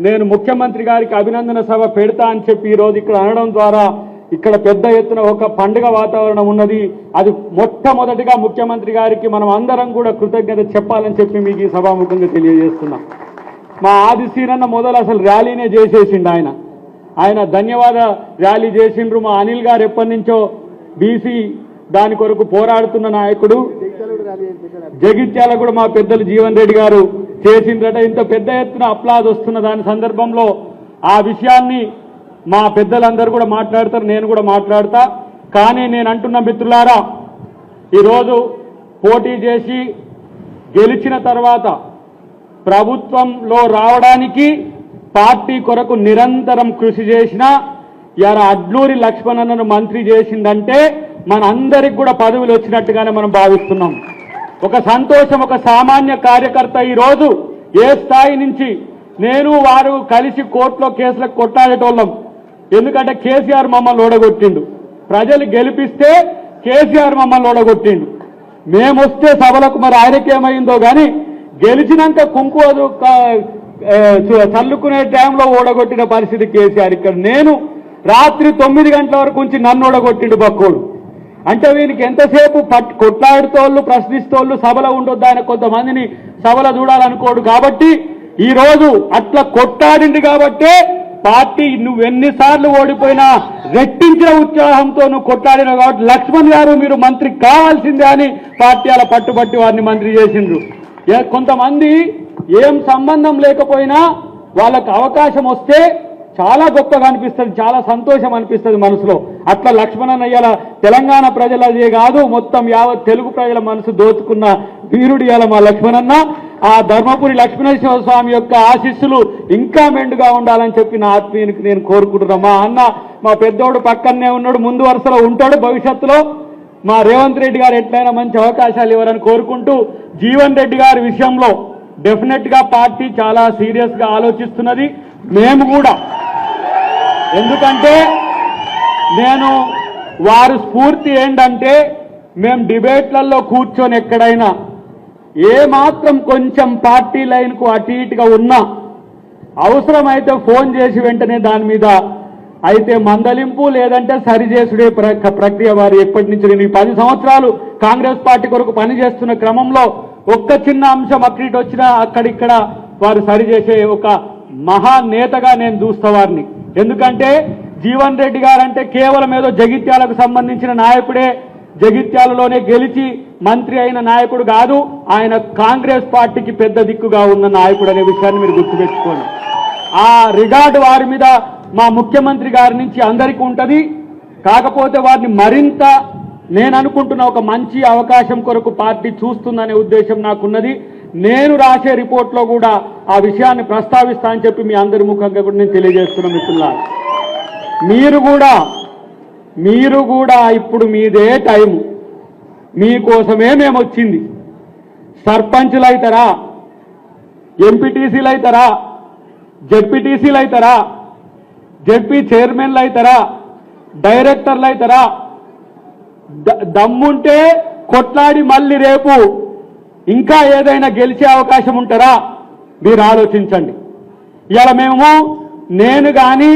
నేను ముఖ్యమంత్రి గారికి అభినందన సభ పెడతా అని చెప్పి ఈరోజు ఇక్కడ అనడం ద్వారా ఇక్కడ పెద్ద ఎత్తున ఒక పండుగ వాతావరణం ఉన్నది. అది మొట్టమొదటిగా ముఖ్యమంత్రి గారికి మనం అందరం కూడా కృతజ్ఞత చెప్పాలని చెప్పి మీకు ఈ సభాముఖంగా తెలియజేస్తున్నాం. మా ఆదిశీనన్న మొదలు అసలు ర్యాలీనే చేసేసిండు. ఆయన ధన్యవాద ర్యాలీ చేసిండ్రు. మా అనిల్ గారు ఎప్పటి నుంచో బీసీ దాని కొరకు పోరాడుతున్న నాయకుడు. జగిత్యాల కూడా మా పెద్దలు జీవన్ రెడ్డి గారు చేసిండ్రట. ఇంత పెద్ద ఎత్తున అప్లాజ్ వస్తున్న దాని సందర్భంలో ఆ విషయాన్ని మా పెద్దలందరూ కూడా మాట్లాడతారు, నేను కూడా మాట్లాడతా. కానీ నేను అంటున్న మిత్రులారా, ఈరోజు పోటీ చేసి గెలిచిన తర్వాత ప్రభుత్వంలో రావడానికి పార్టీ కొరకు నిరంతరం కృషి చేసిన ఇలా అడ్లూరి లక్ష్మణన్నను మంత్రి చేసిందంటే మన అందరికి కూడా పదవులు వచ్చినట్టుగానే మనం భావిస్తున్నాం. ఒక సంతోషం. ఒక సామాన్య కార్యకర్త ఈరోజు ఏ స్థాయి నుంచి నేను వారు కలిసి కోర్టులో కేసులకు కొట్లాడేటోళ్ళం. ఎందుకంటే కేసీఆర్ మమ్మల్ని ఓడగొట్టిండు. ప్రజలు గెలిపిస్తే కేసీఆర్ మమ్మల్ని ఓడగొట్టిండు. మేమొస్తే సభలకు మరి ఆయనకేమైందో కానీ గెలిచినాక కుంకుమ చల్లుకునే టైంలో ఓడగొట్టిన పరిస్థితి కేసీఆర్. ఇక్కడ నేను రాత్రి 9 గంటల వరకు ఉంచి నన్ను ఓడగొట్టిండు బక్కోడు. అంటే వీనికి ఎంతసేపు కొట్లాడుతోళ్ళు ప్రశ్నిస్తోళ్ళు సభలో ఉండొద్దు. ఆయన కొంతమందిని సభలో చూడాలనుకోడు. కాబట్టి ఈరోజు అట్లా కొట్లాడింది కాబట్టే పార్టీ నువ్వు ఎన్నిసార్లు ఓడిపోయినా రెట్టించిన ఉత్సాహంతో నువ్వు కొట్లాడినావు. కాబట్టి లక్ష్మణ్ గారు మీరు మంత్రి కావాల్సిందే అని పార్టీ అలా పట్టుబట్టి వారిని మంత్రి చేసిండ్రు. కొంతమంది ఏం సంబంధం లేకపోయినా వాళ్ళకు అవకాశం వస్తే చాలా గొప్పగా అనిపిస్తుంది, చాలా సంతోషం అనిపిస్తుంది మనసులో. అట్లా లక్ష్మణన్న ఇవాళ తెలంగాణ ప్రజలదే కాదు మొత్తం యావత్ తెలుగు ప్రజల మనసు దోచుకున్న వీరుడు ఇవాళ మా లక్ష్మణన్న. ఆ ధర్మపురి లక్ష్మణేశ్వర స్వామి యొక్క ఆశీస్సులు ఇంకా మెండుగా ఉండాలని చెప్పి నా ఆత్మీయునికి నేను కోరుకుంటున్నా. మా అన్న మా పెద్దోడు పక్కనే ఉన్నాడు, ముందు వరుసలో ఉంటాడు. భవిష్యత్తులో మా రేవంత్ రెడ్డి గారు ఎట్లయినా మంచి అవకాశాలు ఇవ్వాలని కోరుకుంటూ, జీవన్ రెడ్డి గారి విషయంలో డెఫినెట్ గా పార్టీ చాలా సీరియస్ గా ఆలోచిస్తున్నది. మేము కూడా, ఎందుకంటే నేను వారి స్ఫూర్తి ఏంటంటే మేము డిబేట్లలో కూర్చొని ఎక్కడైనా ఏ మాత్రం కొంచెం పార్టీ లైన్కు అటు ఇటుగా ఉన్నా అవసరమైతే ఫోన్ చేసి వెంటనే దాని మీద అయితే మందలింపు లేదంటే సరిచేసుడే ప్రక్రియ వారు ఎప్పటి నుంచి. నేను 10 సంవత్సరాలు కాంగ్రెస్ పార్టీ కొరకు పనిచేస్తున్న క్రమంలో ఒక్క చిన్న అంశం అక్కడికి వచ్చినా అక్కడిక్కడ వారు సరిచేసే ఒక మహానేతగా నేను చూస్తా వారిని. ఎందుకంటే జీవన్ రెడ్డి గారంటే కేవలం ఏదో జగిత్యాలకు సంబంధించిన నాయకుడే, జగిత్యాలలోనే గెలిచి మంత్రి అయిన నాయకుడు కాదు. ఆయన కాంగ్రెస్ పార్టీకి పెద్ద దిక్కుగా ఉన్న నాయకుడు అనే విషయాన్ని మీరు గుర్తుపెట్టుకోండి. ఆ రిగార్డు వారి మీద మా ముఖ్యమంత్రి గారి నుంచి అందరికీ ఉంటుంది. కాకపోతే వారిని మరింత నేను అనుకుంటున్న ఒక మంచి అవకాశం కొరకు పార్టీ చూస్తుందనే ఉద్దేశం నాకున్నది. నేను రాసే రిపోర్ట్లో కూడా ఆ విషయాన్ని ప్రస్తావిస్తా అని చెప్పి మీ అందరి ముఖంగా కూడా నేను తెలియజేస్తున్నా. మిత్రులారా, మీరు కూడా ఇప్పుడు మీదే టైము, మీకోసమే మేము వచ్చింది. సర్పంచ్లు అవుతారా, ఎంపీటీసీలు అవుతారా, జెడ్పీటీసీలు అవుతారా, జెడ్పీ చైర్మన్లు అవుతారా, డైరెక్టర్లు అవుతారా, దమ్ముంటే కొట్లాడి మళ్ళీ రేపు ఇంకా ఏదైనా గెలిచే అవకాశం ఉంటారా మీరు ఆలోచించండి. ఇవాళ నేను కానీ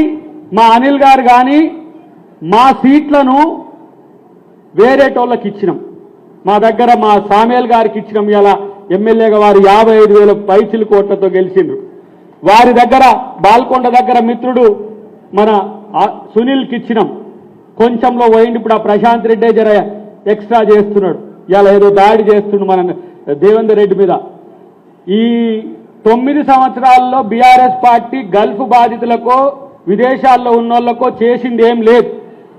మా అనిల్ గారు కానీ మా సీట్లను వేరేటోళ్ళకి ఇచ్చినాం. మా దగ్గర మా సామేల్ గారికి ఇచ్చినాం. ఇలా ఎమ్మెల్యేగా వారు 55,000 పైచిలు కోట్లతో గెలిచిండ్రు. వారి దగ్గర బాల్కొండ దగ్గర మిత్రుడు మన సునీల్కి ఇచ్చినాం. కొంచెంలో పోయింది. ఇప్పుడు ఆ ప్రశాంత్ రెడ్డే జర ఎక్స్ట్రా చేస్తున్నాడు. ఇలా ఏదో దాడి చేస్తుండు మన దేవేందర్ రెడ్డి మీద. ఈ 9 సంవత్సరాల్లో బీఆర్ఎస్ పార్టీ గల్ఫ్ బాధితులకో విదేశాల్లో ఉన్నోళ్లకో చేసింది ఏం లేదు.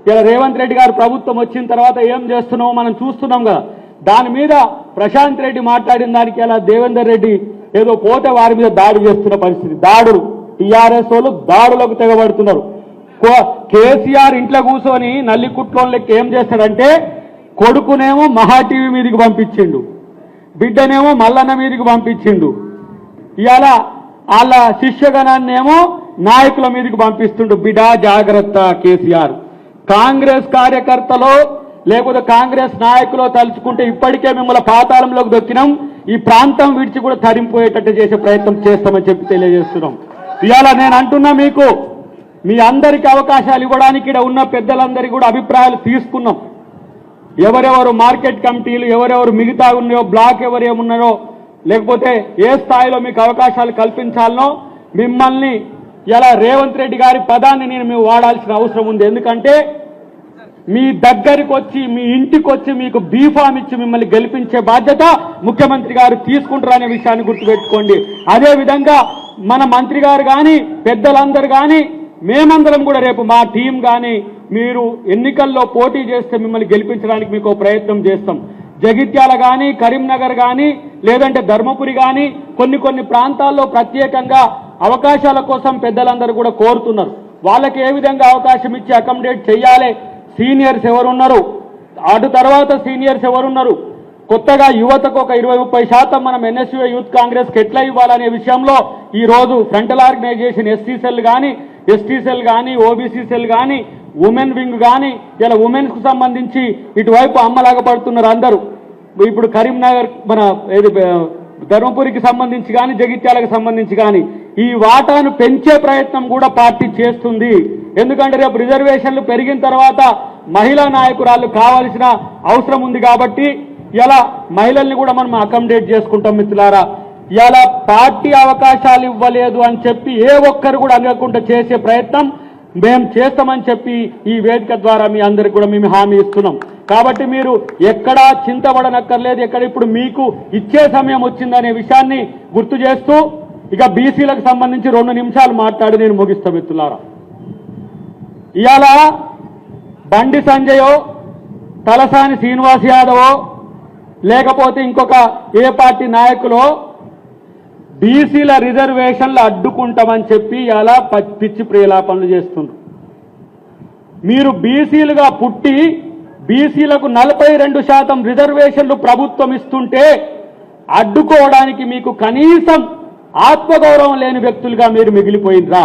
ఇలా రేవంత్ రెడ్డి గారు ప్రభుత్వం వచ్చిన తర్వాత ఏం చేస్తున్నామో మనం చూస్తున్నాం కదా. దాని మీద ప్రశాంత్ రెడ్డి మాట్లాడిన దానికి ఇలా దేవేందర్ రెడ్డి ఏదో పోతే వారి మీద దాడి చేస్తున్న పరిస్థితి. దాడులు టీఆర్ఎస్ వాళ్ళు దాడులకు తెగబడుతున్నారు. కేసీఆర్ ఇంట్లో కూర్చొని నల్లికుట్లో లెక్క ఏం చేస్తాడంటే కొడుకునేమో మహా టీవీ మీదకి పంపించిండు, బిడ్డనేమో మల్లన్న మీదకి పంపించిండు. ఇవాళ వాళ్ళ శిష్యగణాన్నేమో నాయకుల మీదకి పంపిస్తుండు. బిడా జాగ్రత్త కేసీఆర్. కాంగ్రెస్ కార్యకర్తలో లేకపోతే కాంగ్రెస్ నాయకులు తలుచుకుంటే ఇప్పటికే మిమ్మల్ని పాతాళంలోకి దొక్కినాం. ఈ ప్రాంతం విడిచి కూడా తరింపోయేటట్టు చేసే ప్రయత్నం చేస్తామని చెప్పి తెలియజేస్తున్నాం. ఇవాళ నేను అంటున్నా మీకు మీ అందరికీ అవకాశాలు ఇవ్వడానికి ఇక్కడ ఉన్న పెద్దలందరికీ కూడా అభిప్రాయాలు తీసుకున్నాం. ఎవరెవరు మార్కెట్ కమిటీలు, ఎవరెవరు మిగతా ఉన్నాయో, బ్లాక్ ఎవరేమున్నారో, లేకపోతే ఏ స్థాయిలో మీకు అవకాశాలు కల్పించాలనో మిమ్మల్ని ఇలా రేవంత్ రెడ్డి గారి పదాన్ని నేను వాడాల్సిన అవసరం ఉంది. ఎందుకంటే మీ దగ్గరికి వచ్చి, మీ ఇంటికి వచ్చి మీకు బీఫామ్ ఇచ్చి మిమ్మల్ని గెలిపించే బాధ్యత ముఖ్యమంత్రి గారు తీసుకుంటారనే విషయాన్ని గుర్తుపెట్టుకోండి. అదేవిధంగా మన మంత్రి గారు కానీ, పెద్దలందరూ కానీ, మేమందరం కూడా రేపు మా టీం కానీ మీరు ఎన్నికల్లో పోటీ చేస్తే మిమ్మల్ని గెలిపించడానికి మీకు ప్రయత్నం చేస్తాం. జగిత్యాల కానీ, కరీంనగర్ కానీ, లేదంటే ధర్మపురి కానీ కొన్ని ప్రాంతాల్లో ప్రత్యేకంగా అవకాశాల కోసం పెద్దలందరూ కూడా కోరుతున్నారు. వాళ్ళకి ఏ విధంగా అవకాశం ఇచ్చి అకామిడేట్ చేయాలి, సీనియర్స్ ఎవరున్నారు, అటు తర్వాత సీనియర్స్ ఎవరున్నారు, కొత్తగా యువతకు ఒక 20-30% మనం ఎన్ఎస్యూ యూత్ కాంగ్రెస్కి ఎట్లా ఇవ్వాలనే విషయంలో ఈ రోజు ఫ్రంటల్ ఆర్గనైజేషన్ ఎస్సీ సెల్ కానీ, ఎస్టీ సెల్ కానీ, ఓబీసీ సెల్ కానీ, ఉమెన్ వింగ్ కానీ ఇలా ఉమెన్స్ కు సంబంధించి ఇటువైపు అమ్మలాగా పడుతున్నారు అందరూ. ఇప్పుడు కరీంనగర్ మన ధర్మపురికి సంబంధించి కానీ, జగిత్యాలకు సంబంధించి కానీ ఈ వాటాను పెంచే ప్రయత్నం కూడా పార్టీ చేస్తుంది. ఎందుకంటే రేపు రిజర్వేషన్లు పెరిగిన తర్వాత మహిళా నాయకురాలు కావాల్సిన అవసరం ఉంది. కాబట్టి ఇలా మహిళల్ని కూడా మనం అకామిడేట్ చేసుకుంటాం. మిత్రులారా, ఇలా పార్టీ అవకాశాలు ఇవ్వలేదు అని చెప్పి ఏ ఒక్కరు కూడా అనకుండా చేసే ప్రయత్నం మేము చేస్తామని చెప్పి ఈ వేదిక ద్వారా మీ అందరికి కూడా మేము హామీ ఇస్తున్నాం. కాబట్టి మీరు ఎక్కడా చింతపడనక్కర్లేదు. ఎక్కడ ఇప్పుడు మీకు ఇచ్చే సమయం వచ్చిందనే విషయాన్ని గుర్తు చేస్తూ ఇక బీసీలకు సంబంధించి 2 నిమిషాలు మాట్లాడి నేను ముగిస్తా. మిత్రులారా, ఇవాళ బండి సంజయో, తలసాని శ్రీనివాస్ యాదవో, లేకపోతే ఇంకొక ఏ పార్టీ నాయకులో బీసీల రిజర్వేషన్లు అడ్డుకుంటామని చెప్పి ఇలా పిచ్చి ప్రేలాపనలు చేస్తున్నారు. మీరు బీసీలుగా పుట్టి బీసీలకు 42% రిజర్వేషన్లు ప్రభుత్వం ఇస్తుంటే అడ్డుకోవడానికి మీకు కనీసం ఆత్మగౌరవం లేని వ్యక్తులుగా మీరు మిగిలిపోయిండ్రా?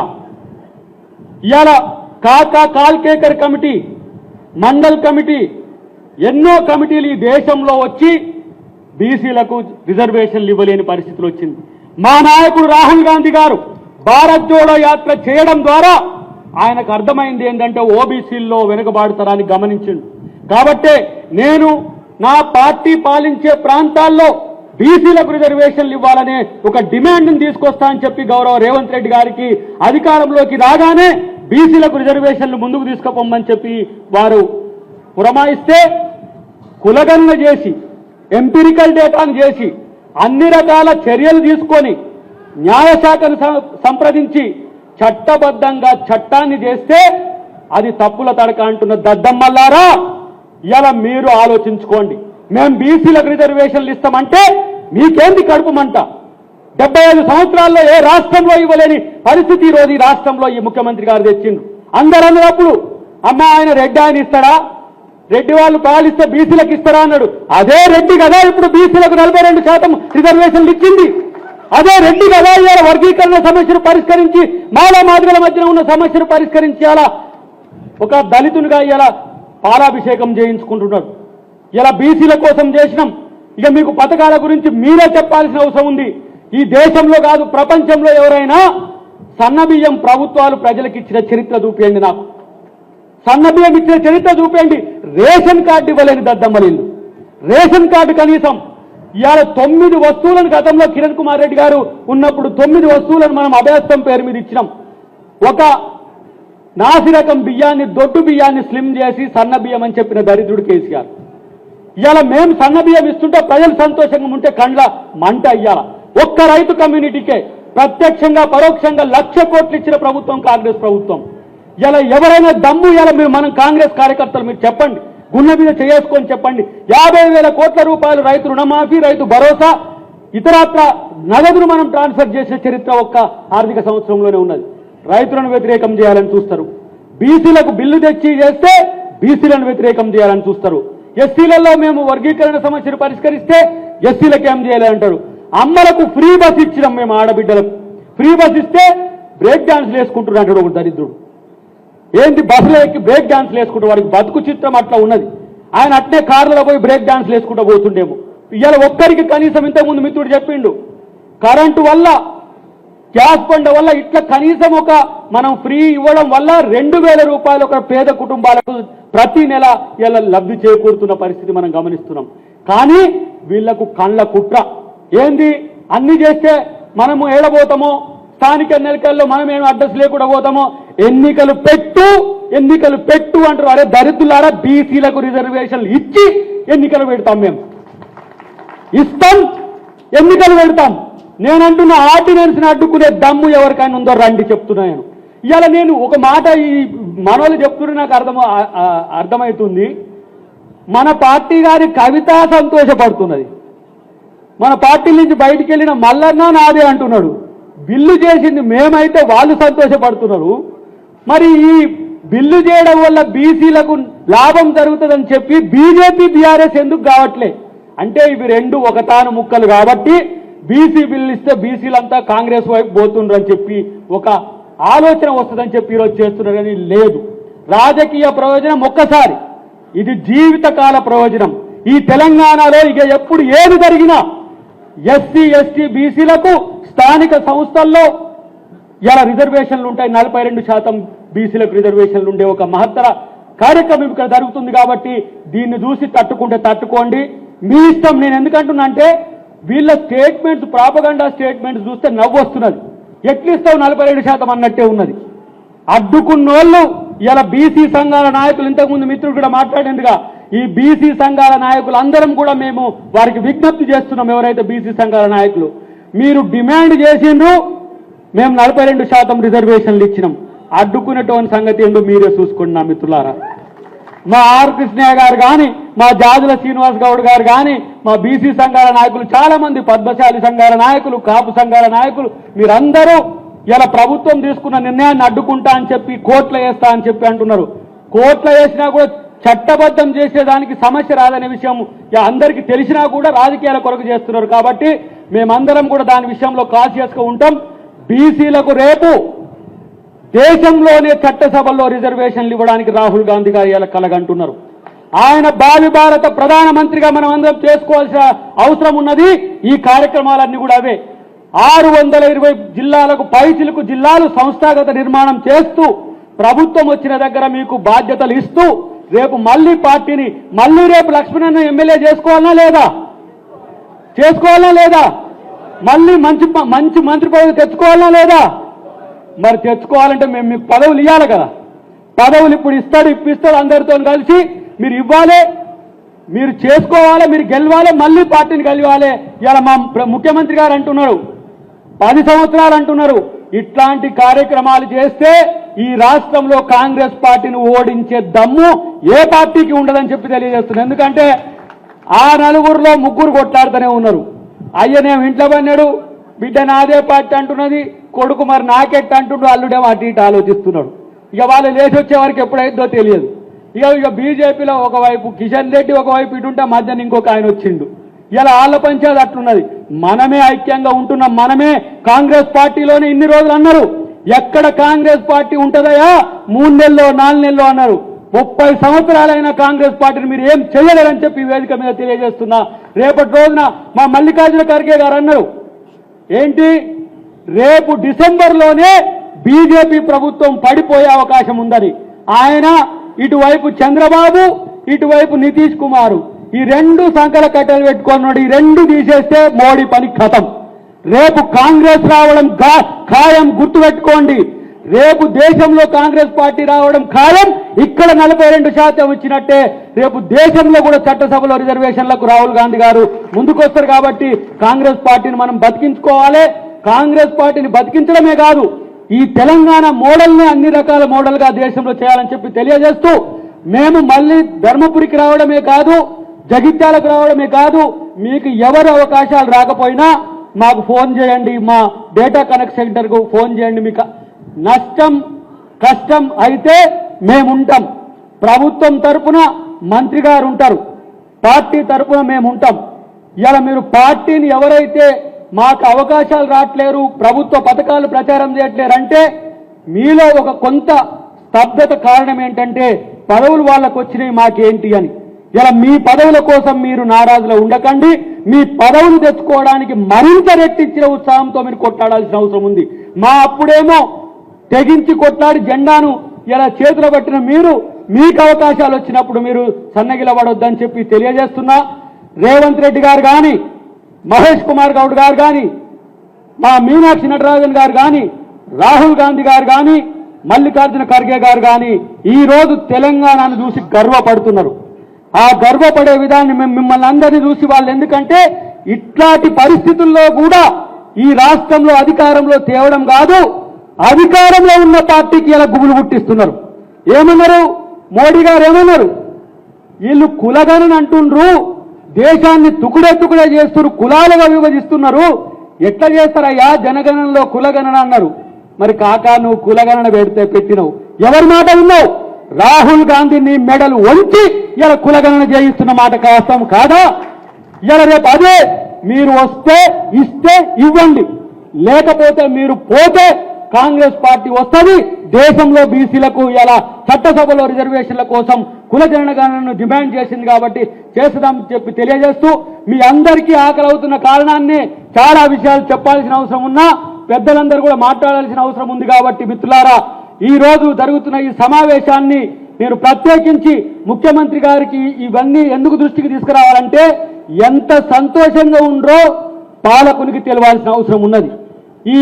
ఇవాళ కాల్కేకర్ కమిటీ, మండల్ కమిటీ, ఎన్నో కమిటీలు ఈ దేశంలో వచ్చి బీసీలకు రిజర్వేషన్లు ఇవ్వలేని పరిస్థితులు వచ్చింది. మా నాయకుడు రాహుల్ గాంధీ గారు భారత్ జోడో యాత్ర చేయడం ద్వారా ఆయనకు అర్థమైంది ఏంటంటే ఓబీసీల్లో వెనుకబాడుతారని గమనించిండు. కాబట్టే నేను నా పార్టీ పాలించే ప్రాంతాల్లో బీసీలకు రిజర్వేషన్లు ఇవ్వాలనే ఒక డిమాండ్ని తీసుకొస్తా అని చెప్పి గౌరవ రేవంత్ రెడ్డి గారికి అధికారంలోకి రాగానే బీసీలకు రిజర్వేషన్లు ముందుకు తీసుకుపోమని చెప్పి వారు పురమాయిస్తే కులగణన చేసి, ఎంపిరికల్ డేటాను చేసి, అన్ని రకాల చర్యలు తీసుకొని న్యాయశాఖను సంప్రదించి చట్టబద్ధంగా చట్టాన్ని చేస్తే అది తప్పుల తడక అంటున్న దద్దమ్మల్లారా, ఇలా మీరు ఆలోచించుకోండి. మేము బీసీలకు రిజర్వేషన్లు ఇస్తామంటే మీకేంది కడుపుమంట? 75 సంవత్సరాల్లో ఏ రాష్ట్రంలో ఇవ్వలేని పరిస్థితి ఈరోజు ఈ రాష్ట్రంలో ఈ ముఖ్యమంత్రి గారు తెచ్చిండ్రు. అందరూ అన్నప్పుడు అమ్మ ఆయన రెడ్డి ఆయన ఇస్తాడా, రెడ్డి వాళ్ళు పాలిస్తే బీసీలకు ఇస్తారా అన్నాడు. అదే రెడ్డి కదా ఇప్పుడు బీసీలకు 42% రిజర్వేషన్లు ఇచ్చింది. అదే రెడ్డి కదా ఇవాళ వర్గీకరణ సమస్యను పరిష్కరించి, మాలా మాదిగల మధ్యన ఉన్న సమస్యను పరిష్కరించి అలా ఒక దళితునిగా ఇలా పాలాభిషేకం చేయించుకుంటున్నాడు. ఇలా బీసీల కోసం చేసినాం. ఇక మీకు పథకాల గురించి మీరే చెప్పాల్సిన అవసరం ఉంది. ఈ దేశంలో కాదు ప్రపంచంలో ఎవరైనా సన్నబియ్యం ప్రభుత్వాలు ప్రజలకు ఇచ్చిన చరిత్ర చూపేయండి. నాకు సన్నబియ్యం ఇచ్చిన చరిత్ర చూపేయండి. రేషన్ కార్డు ఇవ్వలేని దద్దమ్మలిల్లు. రేషన్ కార్డు కనీసం ఇవాళ 9 వస్తువులను గతంలో కిరణ్ కుమార్ రెడ్డి గారు ఉన్నప్పుడు 9 వస్తువులను మనం అభయస్థం పేరు మీద ఇచ్చినాం. ఒక నాసిరకం బియ్యాన్ని, దొడ్డు బియ్యాన్ని స్లిమ్ చేసి సన్న బియ్యం అని చెప్పిన దరిద్రుడు కేసీఆర్. ఇవాళ మేము సన్న బియ్యం ఇస్తుంటే ప్రజలు సంతోషంగా ఉంటే కండ్ల మంట. ఇయ్యాల ఒక్క రైతు కమ్యూనిటీకే ప్రత్యక్షంగా పరోక్షంగా 1,00,000 కోట్లు ఇచ్చిన ప్రభుత్వం కాంగ్రెస్ ప్రభుత్వం. ఇలా ఎవరైనా దమ్ము ఇలా మీరు మనం కాంగ్రెస్ కార్యకర్తలు మీరు చెప్పండి, గుండె మీద చేసుకొని చెప్పండి. 50,000 కోట్ల రూపాయలు రైతు రుణమాఫీ, రైతు భరోసా, ఇతరత్ర నగదును మనం ట్రాన్స్ఫర్ చేసిన చరిత్ర ఒక్క ఆర్థిక సంవత్సరంలోనే ఉన్నది. రైతులను వ్యతిరేకం చేయాలని చూస్తారు. బీసీలకు బిల్లు తెచ్చి చేస్తే బీసీలను వ్యతిరేకం చేయాలని చూస్తారు. ఎస్సీలలో మేము వర్గీకరణ సమస్యను పరిష్కరిస్తే ఎస్సీలకు ఏం చేయాలి అంటారు. అమ్మలకు ఫ్రీ బస్ ఇచ్చినాం మేము, ఆడబిడ్డలకు ఫ్రీ బస్ ఇస్తే బ్రేక్ డాన్స్లు వేసుకుంటున్నాడు అంటాడు ఒక దరిద్రుడు. ఏంటి బస్సులో ఎక్కి బ్రేక్ డాన్స్లు వేసుకుంటూ వాడికి బతుకు చిత్రం అట్లా ఉన్నది. ఆయన అట్నే కార్లలో పోయి బ్రేక్ డాన్స్లు వేసుకుంటూ పోతుండేమో. ఇవాళ ఒక్కరికి కనీసం ఇంతకుముందు మిత్రుడు చెప్పిండు, కరెంటు వల్ల గ్యాస్ బండ వల్ల ఇట్లా కనీసం ఒక మనం ఫ్రీ ఇవ్వడం వల్ల 2,000 రూపాయలు ఒక పేద కుటుంబాలకు ప్రతి నెల ఇలా లబ్ధి చేకూరుతున్న పరిస్థితి మనం గమనిస్తున్నాం. కానీ వీళ్లకు కళ్ళ కుట్ర ఏంది, అన్ని చేస్తే మనము ఏడబోతామో, స్థానిక ఎన్నికల్లో మనమేమి అడ్రస్ లేకుండా పోతామో, ఎన్నికలు పెట్టు అంటారు. అరే దరిద్రులారా, బీసీలకు రిజర్వేషన్లు ఇచ్చి ఎన్నికలు పెడతాం, మేము ఇస్తాం, ఎన్నికలు పెడతాం. నేనంటున్న ఆర్డినెన్స్ ని అడ్డుకునే దమ్ము ఎవరికైనా ఉందో రండి చెప్తున్నాను. ఇవాళ నేను ఒక మాట ఈ మనోళ్ళు చెప్తున్నా నాకు అర్థమవుతుంది. మన పార్టీ గారి కవిత సంతోషపడుతున్నది, మన పార్టీ నుంచి బయటికి వెళ్ళిన మల్లన్న నాదే అంటున్నాడు. బిల్లు చేసింది మేమైతే వాళ్ళు సంతోషపడుతున్నారు. మరి ఈ బిల్లు చేయడం వల్ల బీసీలకు లాభం జరుగుతుందని చెప్పి బీజేపీ బీఆర్ఎస్ ఎందుకు కావట్లే అంటే ఇవి రెండు ఒకటాను ముక్కలు కాబట్టి బీసీ బిల్లు ఇస్తే బీసీలంతా కాంగ్రెస్ వైపు పోతుండ్రని చెప్పి ఒక ఆలోచన వస్తుందని చెప్పి ఈరోజు చేస్తున్నారు. కానీ లేదు, రాజకీయ ప్రయోజనం ఒక్కసారి, ఇది జీవితకాల ప్రయోజనం. ఈ తెలంగాణలో ఇక ఎప్పుడు ఏది జరిగినా ఎస్సీ ఎస్టీ బీసీలకు స్థానిక సంస్థల్లో ఇలా రిజర్వేషన్లు ఉంటాయి. 42% బీసీలకు రిజర్వేషన్లు ఉండే ఒక మహత్తర కార్యక్రమం ఇక్కడ జరుగుతుంది. కాబట్టి దీన్ని చూసి తట్టుకుంటే తట్టుకోండి, మీ ఇష్టం. నేను ఎందుకంటున్నా అంటే వీళ్ళ స్టేట్మెంట్స్, ప్రాపగండా స్టేట్మెంట్స్ చూస్తే నవ్వు వస్తున్నది. ఎట్లిస్తావు 42% అన్నట్టే ఉన్నది. అడ్డుకున్నోళ్ళు ఇలా బీసీ సంఘాల నాయకులు, ఇంతకుముందు మిత్రుడు కూడా మాట్లాడేందుగా, ఈ బీసీ సంఘాల నాయకులు అందరం కూడా మేము వారికి విజ్ఞప్తి చేస్తున్నాం. ఎవరైతే బీసీ సంఘాల నాయకులు మీరు డిమాండ్ చేసిండ్రు, మేము 42% రిజర్వేషన్లు ఇచ్చినాం, అడ్డుకునేటువంటి సంగతి ఏంటో మీరే చూసుకోండి నా మిత్రులారా. మా ఆర్ కృష్ణయ్య గారు కానీ, మా జాజుల శ్రీనివాస్ గౌడ్ గారు కానీ, మా బీసీ సంఘాల నాయకులు చాలా మంది, పద్మశాలి సంఘాల నాయకులు, కాపు సంఘాల నాయకులు, మీరందరూ ఇలా ప్రభుత్వం తీసుకున్న నిర్ణయాన్ని అడ్డుకుంటా అని చెప్పి కోర్టులో వేస్తా అని చెప్పి అంటున్నారు. కోర్టులో వేసినా కూడా చట్టబద్ధం చేసేదానికి సమస్య రాదనే విషయం అందరికీ తెలిసినా కూడా రాజకీయాల కొరకు చేస్తున్నారు. కాబట్టి మేమందరం కూడా దాని విషయంలో కాన్షియస్గా ఉంటాం. బీసీలకు రేపు దేశంలోనే చట్టసభల్లో రిజర్వేషన్లు ఇవ్వడానికి రాహుల్ గాంధీ గారు ఇలా కలగంటున్నారు. ఆయన భావి భారత ప్రధానమంత్రిగా మనం అందరం చేసుకోవాల్సిన అవసరం ఉన్నది. ఈ కార్యక్రమాలన్నీ కూడా అవే. 620 జిల్లాలకు పైచిలకు జిల్లాలు సంస్థాగత నిర్మాణం చేస్తూ ప్రభుత్వం వచ్చిన దగ్గర మీకు బాధ్యతలు ఇస్తూ రేపు మళ్ళీ పార్టీని రేపు లక్ష్మణన్న ఎమ్మెల్యే చేసుకోవాలనా లేదా, మళ్ళీ మంచి మంత్రి పదవి తెచ్చుకోవాలనా లేదా? మరి తెచ్చుకోవాలంటే మేము మీకు పదవులు ఇవ్వాలి కదా. పదవులు ఇప్పుడు ఇప్పిస్తాడు అందరితో కలిసి మీరు ఇవ్వాలి, మీరు చేసుకోవాలి, మీరు గెలవాలి, మళ్ళీ పార్టీని గెలవాలి. ఇలా మా ముఖ్యమంత్రి గారు అంటున్నారు 10 సంవత్సరాలు అంటున్నారు. ఇట్లాంటి కార్యక్రమాలు చేస్తే ఈ రాష్ట్రంలో కాంగ్రెస్ పార్టీని ఓడించే దమ్ము ఏ పార్టీకి ఉండదని చెప్పి తెలియజేస్తున్నారు. ఎందుకంటే ఆ నలుగురులో 3 కొట్లాడుతూనే ఉన్నారు. అయ్యనేమో ఇంట్లో పన్నాడు, బిడ్డ నాదే పార్టీ అంటున్నది, కొడుకు మరి నాకెట్ అంటుండు, అల్లుడేమో అటు ఇటు ఆలోచిస్తున్నాడు. ఇక వాళ్ళు లేచి వచ్చే వరకు ఎప్పుడైందో తెలియదు. ఇక బీజేపీలో ఒకవైపు కిషన్ రెడ్డి, ఒకవైపు ఇటుంటే మధ్యన ఇంకొక ఆయన వచ్చిండు. ఇలా ఆళ్ల పంచాయతీ అట్లున్నది. మనమే ఐక్యంగా ఉంటున్నాం. మనమే కాంగ్రెస్ పార్టీలోనే ఇన్ని రోజులు అన్నారు, ఎక్కడ కాంగ్రెస్ పార్టీ ఉంటుందయా 3 నెలల్లో 4 నెలల్లో అన్నారు. 30 సంవత్సరాలైన కాంగ్రెస్ పార్టీని మీరు ఏం చేయలేరని చెప్పి వేదిక మీద తెలియజేస్తున్నా. రేపటి రోజున మా మల్లికార్జున ఖర్గే గారు అన్నారు ఏంటి, రేపు డిసెంబర్లోనే బీజేపీ ప్రభుత్వం పడిపోయే అవకాశం ఉందని. ఆయన ఇటువైపు చంద్రబాబు, ఇటువైపు నితీష్ కుమార్, ఈ 2 సంకల కట్టెలు పెట్టుకున్నాడు. ఈ 2 తీసేస్తే మోడీ పని ఖతం. రేపు కాంగ్రెస్ రావడం ఖాయం, గుర్తుపెట్టుకోండి. రేపు దేశంలో కాంగ్రెస్ పార్టీ రావడం ఖాయం. ఇక్కడ 42% ఇచ్చినట్టే రేపు దేశంలో కూడా చట్టసభలో రిజర్వేషన్లకు రాహుల్ గాంధీ గారు ముందుకొస్తారు. కాబట్టి కాంగ్రెస్ పార్టీని మనం బతికించుకోవాలి. కాంగ్రెస్ పార్టీని బతికించడమే కాదు, ఈ తెలంగాణ మోడల్ని అన్ని రకాల మోడల్గా దేశంలో చేయాలని చెప్పి తెలియజేస్తూ, మేము మళ్ళీ ధర్మపురికి రావడమే కాదు, జగిత్యాలకు రావడమే కాదు, మీకు ఎవరు అవకాశాలు రాకపోయినా మాకు ఫోన్ చేయండి, మా డేటా కనెక్ట్ సెంటర్కు ఫోన్ చేయండి. మీకు నష్టం కష్టం అయితే మేముంటాం. ప్రభుత్వం తరపున మంత్రి గారు ఉంటారు, పార్టీ తరపున మేము ఉంటాం. ఇలా మీరు పార్టీని ఎవరైతే మాకు అవకాశాలు రావట్లేరు, ప్రభుత్వ పథకాలు ప్రచారం చేయట్లేరు అంటే మీలో ఒక కొంత స్తబ్దత కారణం ఏంటంటే పదవులు వాళ్ళకు వచ్చినాయి మాకేంటి అని. ఇలా మీ పదవుల కోసం మీరు నారాజులో ఉండకండి. మీ పదవులు తెచ్చుకోవడానికి మరింత రెట్టించిన ఉత్సాహంతో మీరు కొట్లాడాల్సిన అవసరం ఉంది. మా అప్పుడేమో తెగించి కొట్లాడి జెండాను ఇలా చేతిలో పట్టిన మీరు మీకు అవకాశాలు వచ్చినప్పుడు మీరు సన్నగిలబడొద్దని చెప్పి తెలియజేస్తున్నా. రేవంత్ రెడ్డి గారు కానీ, మహేష్ కుమార్ గౌడ్ గారు కానీ, మా మీనాక్షి నటరాజన్ గారు కానీ, రాహుల్ గాంధీ గారు కానీ, మల్లికార్జున ఖర్గే గారు కానీ ఈరోజు తెలంగాణను చూసి గర్వపడుతున్నారు. ఆ గర్వపడే విధాన్ని మిమ్మల్ని అందరినీ చూసి వాళ్ళు, ఎందుకంటే ఇట్లాంటి పరిస్థితుల్లో కూడా ఈ రాష్ట్రంలో అధికారంలో తేవడం కాదు, అధికారంలో ఉన్న పార్టీకి ఇలా గుబులు పుట్టిస్తున్నారు. ఏమన్నారు మోడీ గారు? ఏమన్నారు? వీళ్ళు కులగణన అంటుండ్రు, దేశాన్ని తుకుడే చేస్తున్నారు, కులాలుగా విభజిస్తున్నారు. ఎట్లా చేస్తారయ్యా జనగణనలో కులగణన అన్నారు. మరి కాకా నువ్వు కులగణన పెట్టినావు, ఎవరి మాట విన్నావు? రాహుల్ గాంధీని మెడలు వంచి ఇలా కులగణన చేయిస్తున్న మాట కాస్తాం కాదా? ఇలా రేపు అదే మీరు వస్తే ఇస్తే ఇవ్వండి, లేకపోతే మీరు పోతే కాంగ్రెస్ పార్టీ వస్తుంది. దేశంలో బీసీలకు ఇలా చట్టసభలో రిజర్వేషన్ల కోసం కుల జనగణనను డిమాండ్ చేసింది కాబట్టి చేద్దాం చెప్పి తెలియజేస్తూ, మీ అందరికీ ఆకలి అవుతున్న కారణాన్ని చాలా విషయాలు చెప్పాల్సిన అవసరం ఉన్నా పెద్దలందరూ కూడా మాట్లాడాల్సిన అవసరం ఉంది. కాబట్టి మిత్రులారా, ఈ రోజు జరుగుతున్న ఈ సమావేశాన్ని నేను ప్రత్యేకించి ముఖ్యమంత్రి గారికి ఇవన్నీ ఎందుకు దృష్టికి తీసుకురావాలంటే, ఎంత సంతోషంగా ఉండ్రో పాలకునికి తెలవాల్సిన అవసరం ఉన్నది. ఈ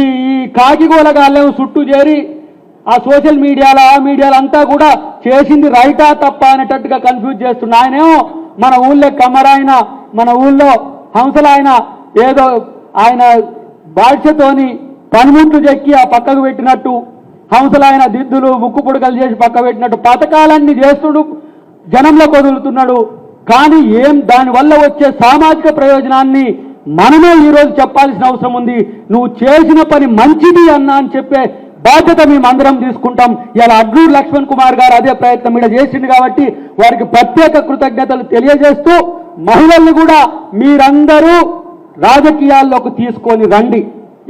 కాకిగోలగాళ్ళేమో చుట్టూ చేరి ఆ సోషల్ మీడియాలో ఆ మీడియాలో అంతా కూడా చేసింది రైటా తప్ప అనేటట్టుగా కన్ఫ్యూజ్ చేస్తున్నా. ఆయనేమో మన ఊళ్ళో కమరాయన, మన ఊళ్ళో హంసలాయన ఏదో ఆయన బాధ్యతోని పనిముట్లు చెక్కి ఆ పక్కకు పెట్టినట్టు, హంసలాయన దిద్దులు ముక్కు పుడకలు చేసి పక్క పెట్టినట్టు పథకాలన్నీ చేస్తుడు, జనంలో వదులుతున్నాడు. కానీ దానివల్ల వచ్చే సామాజిక ప్రయోజనాన్ని మనమే ఈరోజు చెప్పాల్సిన అవసరం ఉంది. నువ్వు చేసిన పని మంచిది అన్నా అని చెప్పే బాధ్యత మేమందరం తీసుకుంటాం. ఇలా అడ్లూరు లక్ష్మణ్ కుమార్ గారు అదే ప్రయత్నం మీద చేసింది కాబట్టి వారికి ప్రత్యేక కృతజ్ఞతలు తెలియజేస్తూ, మహిళల్ని కూడా మీరందరూ రాజకీయాల్లోకి తీసుకొని రండి.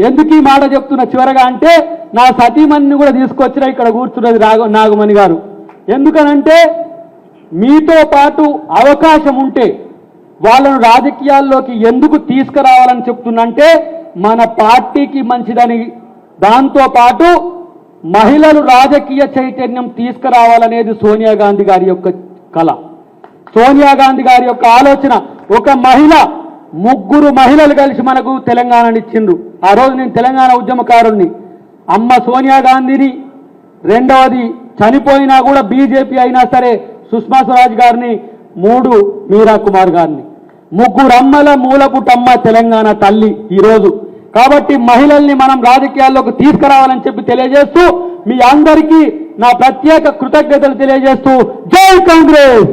ఎందుకు ఈ మాట చెప్తున్న చివరగా అంటే, నా సతీమణిని కూడా తీసుకొచ్చినా ఇక్కడ కూర్చున్నది నాగమణి గారు. ఎందుకనంటే మీతో పాటు అవకాశం ఉంటే వాళ్ళను రాజకీయాల్లోకి ఎందుకు తీసుకురావాలని చెప్తున్నంటే, మన పార్టీకి మంచిదని, దాంతో పాటు మహిళలు రాజకీయ చైతన్యం తీసుకురావాలనేది సోనియా గాంధీ గారి యొక్క కళ, సోనియా గాంధీ గారి యొక్క ఆలోచన. ఒక మహిళ, ముగ్గురు మహిళలు కలిసి మనకు తెలంగాణని ఇచ్చిండ్రు. ఆ రోజు నేను తెలంగాణ ఉద్యమకారుణ్ణి. అమ్మ సోనియా గాంధీని, రెండవది చనిపోయినా కూడా బీజేపీ అయినా సరే సుష్మా స్వరాజ్ గారిని, 3 మీరా కుమార్ గారిని. ముగ్గురు అమ్మల మూలపుటమ్మ తెలంగాణ తల్లి ఈరోజు. కాబట్టి మహిళల్ని మనం రాజకీయాల్లోకి తీసుకురావాలని చెప్పి తెలియజేస్తూ, మీ అందరికీ నా ప్రత్యేక కృతజ్ఞతలు తెలియజేస్తూ, జై కాంగ్రెస్.